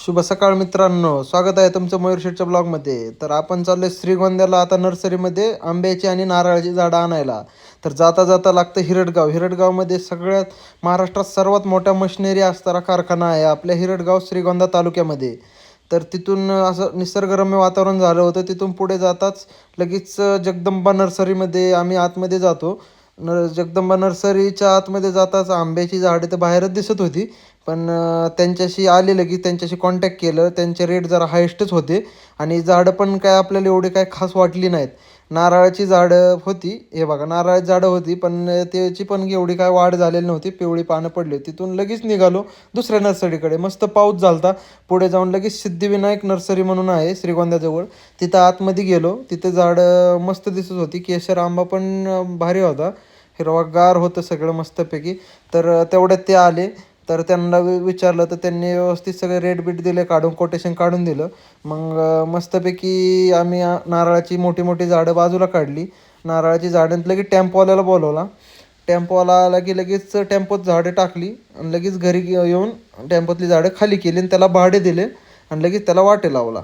शुभ सकाळ मित्रांनो, स्वागत आहे तुमचं मयूर शेठच्या ब्लॉगमध्ये. तर आपण चाललोय श्रीगोंद्याला आता नर्सरीमध्ये आंब्याची आणि नारळाची झाडं आणायला. तर जाता जाता लागतं हिरडगाव. हिरडगावमध्ये सगळ्यात महाराष्ट्रात सर्वात मोठा मशिनरी असणारा कारखाना आहे आपल्या हिरडगाव श्रीगोंदा तालुक्यामध्ये. तर तिथून असं निसर्गरम्य वातावरण झालं होतं. तिथून पुढे जाताच लगेच जगदंबा नर्सरीमध्ये आम्ही आतमध्ये जातो. जगदंबा नर्सरीच्या आतमध्ये जाताच आंब्याची झाडं तर बाहेरच दिसत होती. पण त्यांच्याशी आलेलं की त्यांच्याशी कॉन्टॅक्ट केलं. त्यांचे रेट जरा हायेस्टच होते आणि झाडं पण काय आपल्याला एवढी काय खास वाटली नाहीत. नारळाची झाडं होती, हे बघा नारळाची झाडं होती, पण त्याची पण एवढी काय वाढ झालेली नव्हती. पिवळी पानं पडली होती. तिथून लगेच निघालो दुसऱ्या नर्सरीकडे. मस्त पाऊस झाला पुढे जाऊन लगेच सिद्धिविनायक नर्सरी म्हणून आहे श्रीगोंद्याजवळ. तिथं आतमध्ये गेलो. तिथं झाडं मस्त दिसत होती. केशर आंबा पण भारी होता. हिरवागार होतं सगळं मस्तपैकी. तर तेवढ्यात ते आले. तर त्यांना विचारलं तर त्यांनी व्यवस्थित सगळे रेट बीट दिले काढून, कोटेशन काढून दिलं. मग मस्तपैकी आम्ही नारळाची मोठी मोठी झाडं बाजूला काढली. नारळाची झाडं लगेच टेम्पोवाल्याला बोलवला. टेम्पोवाला आला की लगेच टेम्पोत झाडं टाकली आणि लगेच घरी येऊन टेम्पोतली झाडं खाली केली आणि त्याला भाडे दिले आणि लगेच त्याला वाटे लावला.